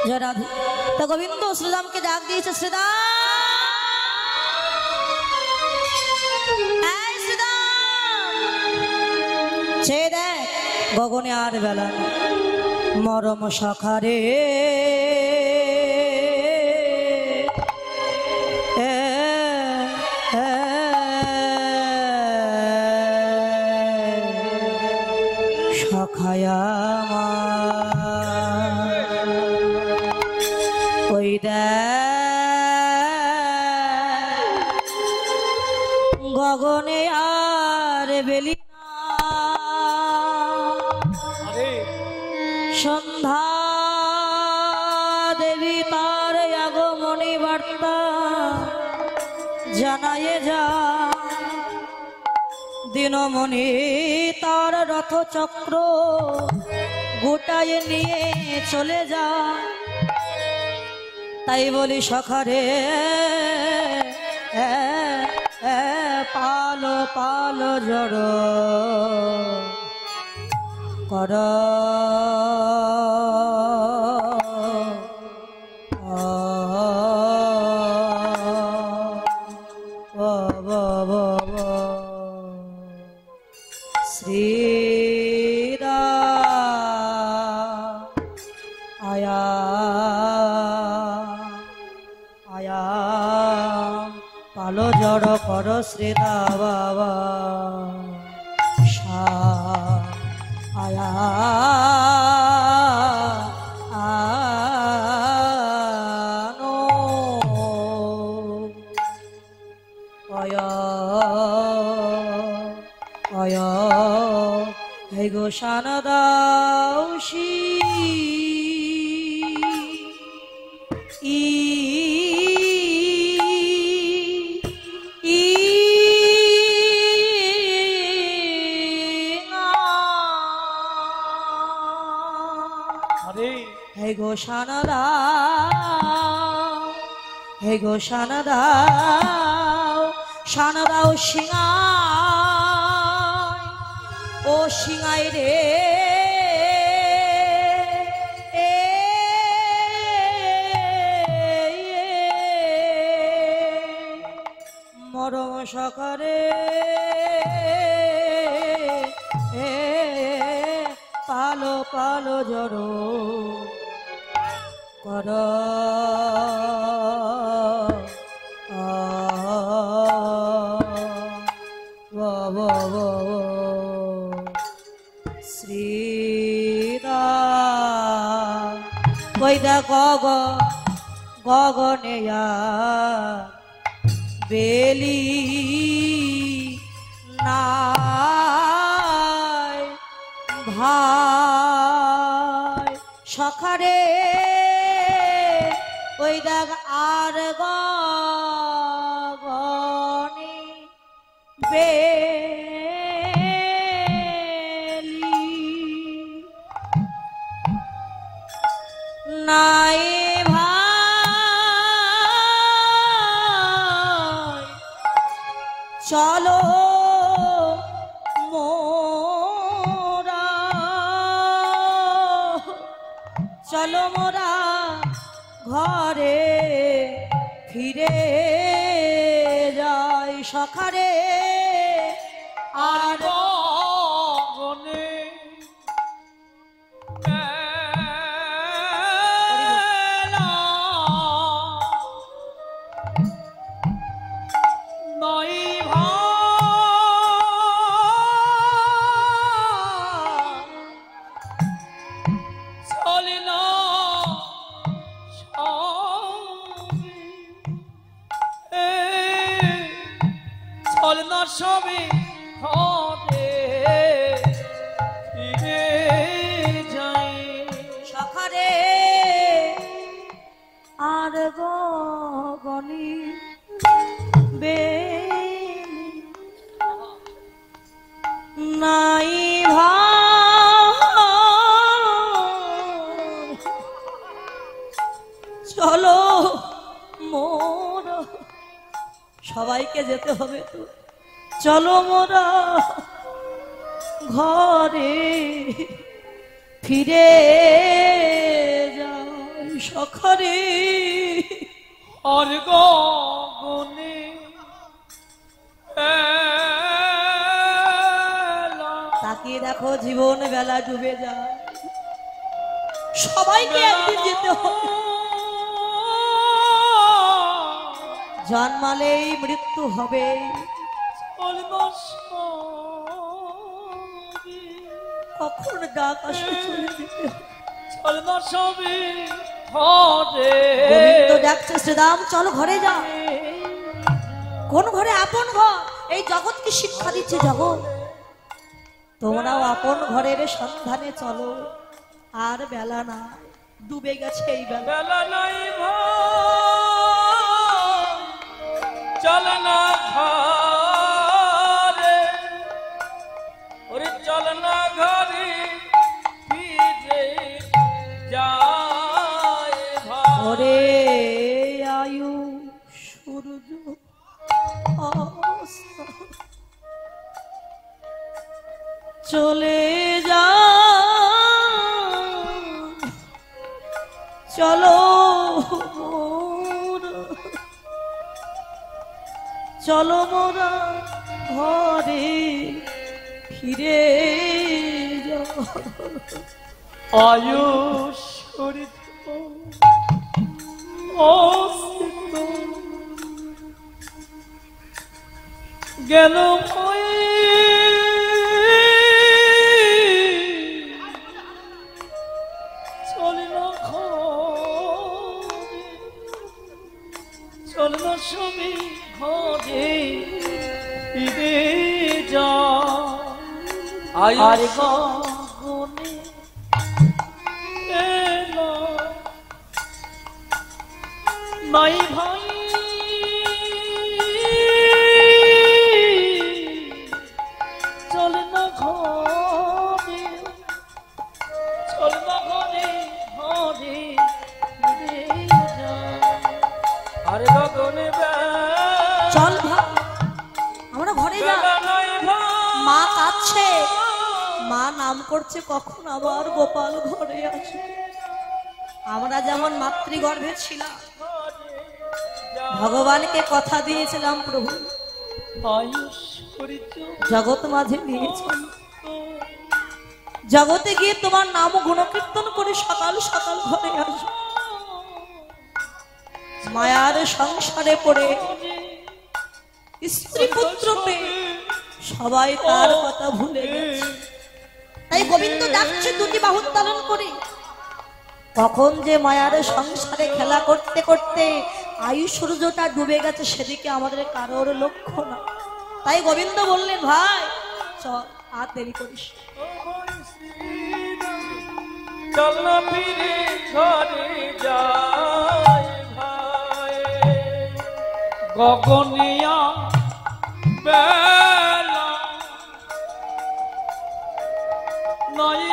জয় রাধে তা গোবিন্দ শ্রীরামকে ডাক দিয়েছে শ্রীরাম এই শ্রীরাম ছে দেখ গগনে আর বেলা নাই। মরম সখারে সখায়া ওই গগনে আর বেলি সন্ধ্যা দেবী তার আগমনী বার্তা জানায়ে যা দিনমণি তার রথচক্র গোটায় নিয়ে চলে যা তাই বলি সখারে পালো পালো জড় কর আয়া আয়া পালো জড় কর শ্রীদা বাবা আয়া হে গো সানদাও হরে হে গো সানদাও, হে গো সানদাও, সানদাও সিঙাই ও সিঙাই রে মরম সকারে পালো পালো জড়ো কর শ্রীদা কইদা গগনেয়া বেলি নাই ভাই সখারে ওই দাগ আর গগনে বেলি নাই ভাই চলো মোরা, চলো মোরা ঘরে ফিরে যাই সখারে আর গনে নয় চলে না চলে না সবে ঘরে ফিরে যাই সখারে আর গগনে বেলি নাই ভাই চলো মোর, সবাইকে যেতে হবে তো, চলো মোরা ঘরে ফিরে যাই সখারে আর গগনে তাকিয়ে দেখো জীবন বেলা ডুবে যায়, সবাইকে একদিন যেতে হবে, জন্মালেই মৃত্যু হবে, কখন ডাক আসে চলে যেতে হবে। গোবিন্দ ডাকছে শ্রীরাম চলো ঘরে যাও, কোন ঘরে? আপন ঘর। এই জগৎ কি শিক্ষা দিচ্ছে জগৎ, তোমরাও আপন ঘরের সন্ধানে চলো, আর বেলা না, ডুবে গেছে এই বেলা। বেলা নাই ভাই চল না ঘরে, ওরে চল না ঘরে ফিরে যায় ভাই। ওরে আয়ু সূর্য অস্ত চলে যা, চলো মোরা, চলো মোরা ঘরে ফিরে যাও। আয়ুষ গেল চলে না চলে না সবে ঘরে ফিরে যা। আর গগনে এলো নাই ভাই চল না ঘরে চল না ঘরে ঘরে ফিরে যাই। আর গগনে চল ভাই আমরা ঘরে যা, মা কাঁদছে, মা নাম করছে কখন আবার গোপাল ঘরে আসে। আমরা যেমন মাতৃগর্ভে ছিলাম, ভগবানকে কথা দিয়েছিলাম প্রভু জগৎ মাঝে নিয়েছেন, জগতে গিয়ে তোমার নাম গুণকীর্তন করে সকাল সকাল ঘরে আসো। মায়ার সংসারে পড়ে স্ত্রী পুত্র পেয়ে সবাই তার কথা ভুলে গেছে। তাই গোবিন্দ ডাকছে দুটি বাহু উত্তোলন করে। কখন যে মায়ার সংসারে খেলা করতে করতে আয়ু সূর্যটা ডুবে গেছে সেদিকে আমাদের কারোর লক্ষ্য না। তাই গোবিন্দ বললেন ভাই চল, আর দেরি করিস। চল না ফিরে ঘরে যাই ভাই। গগনিয়া বেলা নাই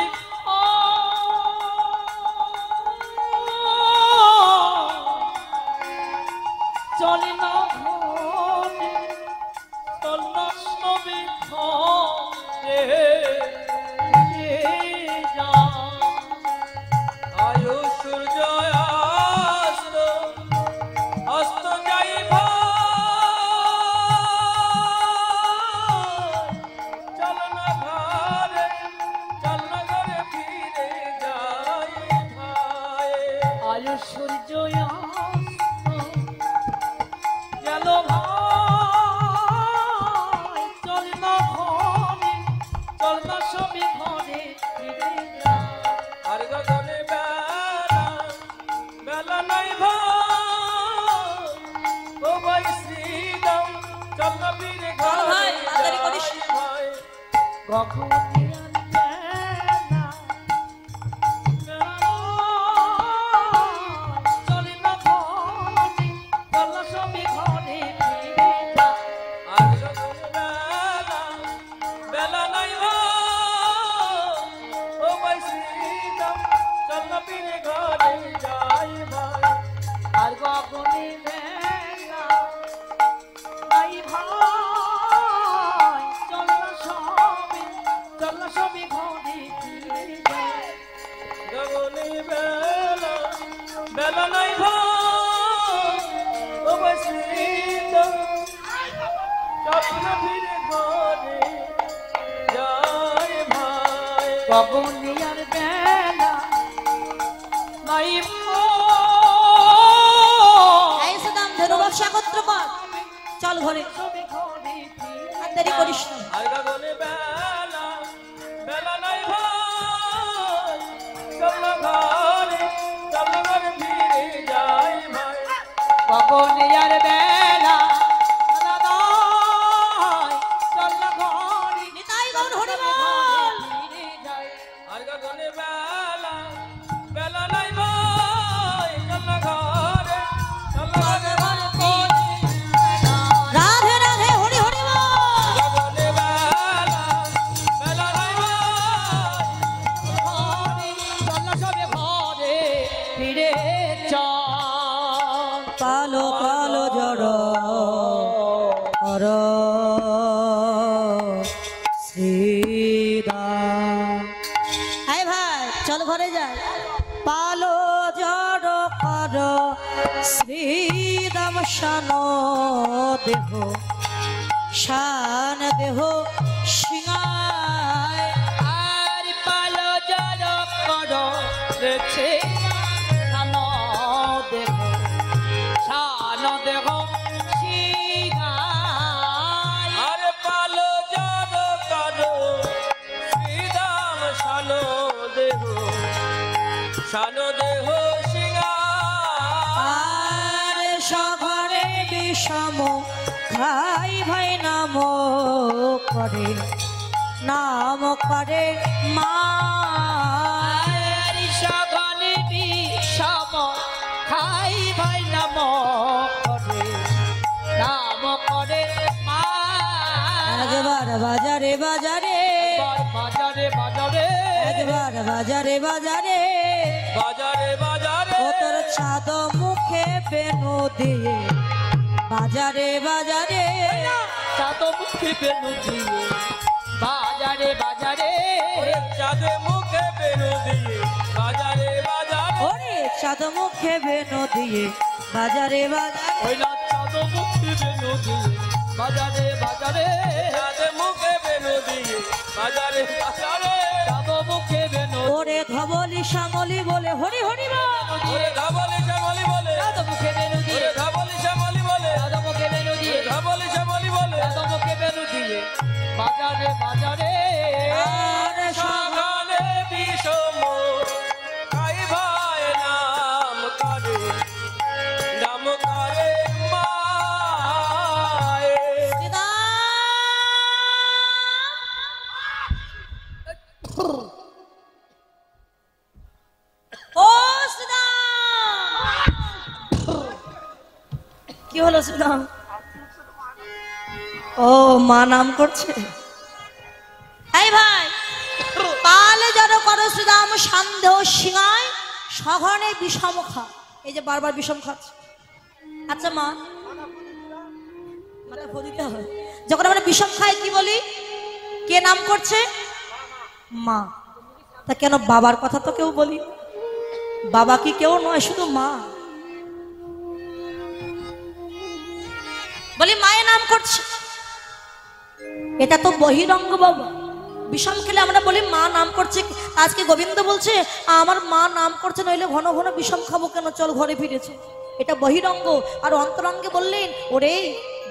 চলে না ঘরে চল না সবে ঘরে যা। আয়ু সূর্য অস্ত অস্ত যাই চল না ঘরে ফিরে যাই ভাই। আয়ু সূর্য গেল ভাই চল না ঘরে চল না সবে ঘরে ফিরে যা। আর গগনে বেলা নাই ভাই। ও ভাই শ্রীরাম চল না ফিরে চল ভাই, ঘরে তাড়াতাড়ি করিস। যাই ভাই। গগনিয়ার বেলা চলে না ঘরে চল না সবে ঘরে ফিরে যা। আর গগনে বেলা নাই ভাই। ও ভাই শ্রীরাম চল না ফিরে ঘরে যাই ভাই। আর গগনে বেলা নাই ভাই চল না সবে ঘরে ফিরে যাই। গগনে বেলা নাই ভাই। ও ভাই শ্রীরাম চল না ফিরে ঘরে যাই ভাই। গগনিয়ার বেলা নাই এই সুদাম ধন্যবাদ সাগত্র পর চল ঘরে, সবে ঘরে ফিরে আর দেরি করিস না। আর গগনে বেলা নাই ভাই। চল না ঘরে ফিরে যাই ভাই। গগনিয়ার বেলা নাই চল না ঘরে নিতাই গৌর হরি বল। ফিরে যাই। আর গগনে বেলা নাই ভাই। চল না ঘরে রাধে রাধে হরি হরি বল। গগনে বেলা নাই ভাই। চল না সবে ঘরে ফিরে চল। কালো কালো জড় কর শ্রীরাম। হাই ভাই চল ঘরে যাই। পালো জড় কর শ্রীরাম শান দেহ শান দেহ সিংহায়। আর পালো জড় কর রেছে সানো দেহ সানো দেহ সিংহায়। আর পালো জড় করো শ্রীরাম শানো দেহ সিংহা। আর সঘরে বিষম খাই ভাই নাম করে নাম করে মা। সগনে বিষম খাই ভাই নাম করে মা। একবার বাজারে বাজারে, বাজারে বাজারে একবার বাজারে বাজারে, বাজারে বাজারে ও তোর ছাদ মুখে বেনু দিয়ে বাজারে বাজারে, চাঁদ মুখে বেনু দিয়ে বাজারে বাজারে, চাঁদে মুখে বেনু দিয়ে বাজারে বাজারে, ওরে ছাদ মুখে বেনু দিয়ে বাজারে বাজারে, ওই না চাঁদ মুখে বেনু দিয়ে বাজারে বাজারে, চাঁদে মুখে বেনু দিয়ে বাজারে বাজারে, চাঁদ মুখে বেনু ওরে ধবলি শ্যামলি বলে হরি হরি বল, ওরে ধাবলি শ্যামলি বলে, চাঁদ মুখে বেনু দিয়ে ওরে ধাবলি শ্যামলি বলে, চাঁদ মুখে বেনু দিয়ে ধাবলি শ্যামলি বলে, চাঁদ মুখে বেনু দিয়ে বাজারে বাজারে, আর সগনে বিষম খাই ভাই নাম করে মায়ে। ও শ্রীরাম, কি হলো শ্রীরাম? ও মা নাম করছে। এই ভাই পালে যেন করো শ্রীরাম সন্দেহ সিংহায় সঘনে বিষম খা। এই যে বারবার বিষম খাচ্ছে। আচ্ছা মা, মাথা ফদিতে হয় যখন আমরা বিষম খাই কি বলি? কে নাম করছে? মা। তা কেন বাবার কথা তো কেউ বলি? বাবা কি কেউ নয়, শুধু মা। বলি মায়ের নাম করছে, এটা তো বহিরঙ্গ বাবা। বিষম খেলে আমরা বলি মা নাম করছে। আজকে গোবিন্দ বলছে আমার মা নাম করছে, নইলে ঘন ঘন বিষম খাবো কেন, চল ঘরে ফিরেছে। এটা বহিরঙ্গ। আর অন্তরঙ্গে বললেন ওরে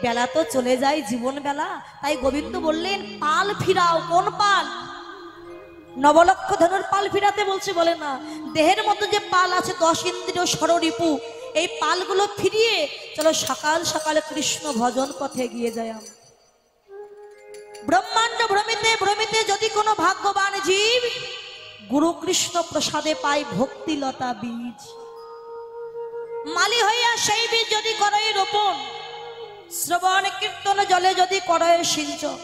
বেলা তো চলে যায়, জীবন বেলা, তাই গোবিন্দ বললেন পাল ফিরাও। কোন পাল? নবলক্ষ ধনুর পাল ফিরাতে বলছে, বলে না দেহের মধ্যে যে পাল আছে 10 ইন্দ্রিয় ষড়রিপু, এই পালগুলো ফিরিয়ে চলো সকাল সকালে কৃষ্ণ ভজন পথে গিয়ে যায়। আমরা ব্রহ্মাণ্ড ভ্রমিতে ভ্রমিতে যদি কোনো ভাগ্যবান জীব গুরু কৃষ্ণ প্রসাদে পায় ভক্তিলতা বীজ, মালি হইয়া সেই বীজ যদি করে রোপণ, শ্রবণ কীর্তন জলে যদি করে সিঞ্চন,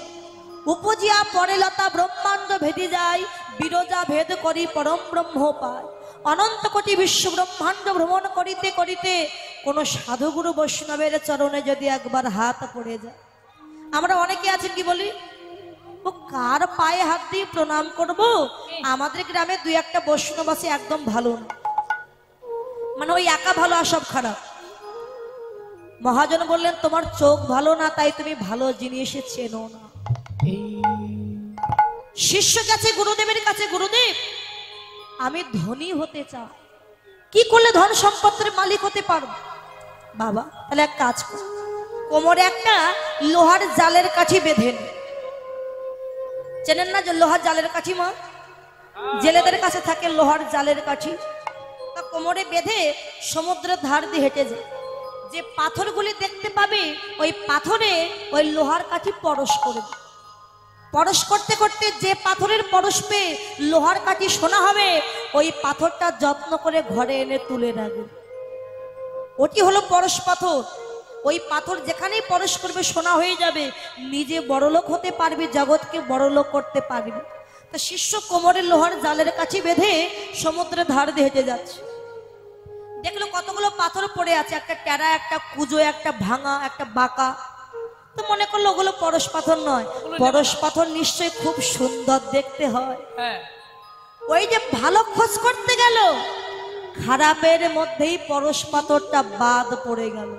উপজিয়া পরে লতা ব্রহ্মাণ্ড ভেদি যায়, বিরজা ভেদ করি পরম ব্রহ্ম পায়। অনন্ত কোটি বিশ্ব ব্রহ্মাণ্ড ভ্রমণ করিতে করিতে কোন সাধুগুরু বৈষ্ণবের চরণে যদি একবার হাত পড়ে যায়, আমরা অনেকে আছেন কি বলি ও কার পায়ে হাত দিয়ে প্রণাম করব? আমাদের গ্রামে 2-1টা বৈষ্ণব আছে একদম ভালো না, মানে ওই একা ভালো আর সব খারাপ। মহাজন বললেন তোমার চোখ ভালো না, তাই তুমি ভালো জিনিস চেনো না। শিষ্য কাছে গুরুদেবের কাছে, গুরুদেব আমি ধনী হতে চাই, কি করলে ধন সম্পদের মালিক হতে পারবো? বাবা তাহলে এক কাজ কর, কোমরে একটা লোহার জালের কাঠি বেঁধেন। চেনেন না যে লোহার জালের কাঠি? মা জেলেদের কাছে থাকে লোহার জালের কাঠি। তা কোমরে বেঁধে সমুদ্রের ধার দিয়ে হেঁটে যায়, যে পাথরগুলি দেখতে পাবে ওই পাথরে ওই লোহার কাঠি পরশ করবে। পরশ করতে করতে যে পাথরের পরশ পেয়ে লোহার কাঠি সোনা হবে, ওই পাথরটা যত্ন করে ঘরে এনে তুলে রাখবে। ওটি হলো পরশ পাথর। ওই পাথর যেখানেই পরশ করবে সোনা হয়ে যাবে, নিজে বড়লোক হতে পারবে, জগৎকে বড়লোক করতে পারবে। তা শিষ্য কোমরে লোহার জালের কাঠি বেঁধে সমুদ্রের ধার দিয়ে হেঁটে যাচ্ছে, দেখলো কতগুলো পাথর পড়ে আছে, একটা টেরা, একটা কুজো, একটা ভাঙা, একটা বাঁকা। তো মনে করলো ওগুলো পরশ পাথর নয়, পরশ পাথর নিশ্চয়ই খুব সুন্দর দেখতে হয়। ওই যে ভালো খোঁজ করতে গেল, খারাপের মধ্যেই পরশ পাথরটা বাদ পড়ে গেল।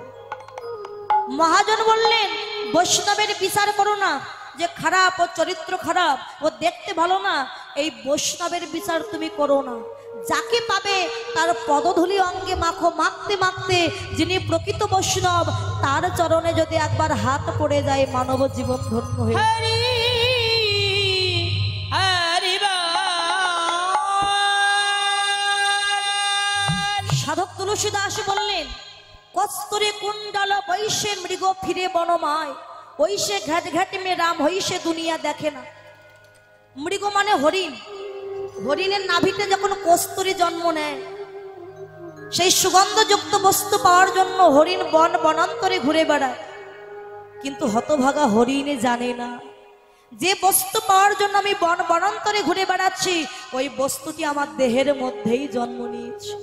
মহাজন বললেন বৈষ্ণবের বিচার করো না, যে খারাপ, ও চরিত্র খারাপ, ও দেখতে ভালো না, এই বৈষ্ণবের বিচার তুমি করো না। যাকে পাবে তার পদধূলি অঙ্গে মাখো, মাখতে মাখতে যিনি প্রকৃত বৈষ্ণব তার চরণে যদি একবার হাত পড়ে যায়, মানব জীবন ধন্য হয়ে। সাধক তুলসীদাস বললেন কস্তুরী কুণ্ডল বৈশে মৃগ ফিরে বনমায়, ওইসে ঘাট ঘাট মে রাম হইসে দুনিয়া দেখে না। মৃগ মানে হরিণ। হরিণের নাভিতে যখন কস্তুরী জন্ম নেয়, সেই সুগন্ধযুক্ত বস্তু পাওয়ার জন্য হরিণ বন বনান্তরে ঘুরে বেড়ায়। কিন্তু হতভাগা হরিণে জানে না যে বস্তু পাওয়ার জন্য আমি বন বনান্তরে ঘুরে বেড়াচ্ছি, ওই বস্তুটি আমার দেহের মধ্যেই জন্ম নিয়েছে।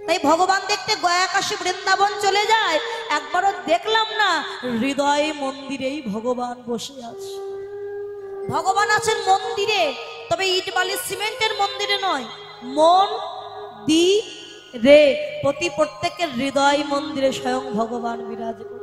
তাই ভগবান দেখতে গয়া কাশী বৃন্দাবন চলে যায়, একবারও দেখলাম না হৃদয় মন্দিরেই ভগবান বসে আছে। ভগবান আছেন মন্দিরে, তবে ইট বালি সিমেন্টের মন্দিরে নয়, মন দি রে প্রত্যেকের হৃদয় মন্দিরে স্বয়ং ভগবান বিরাজ করে।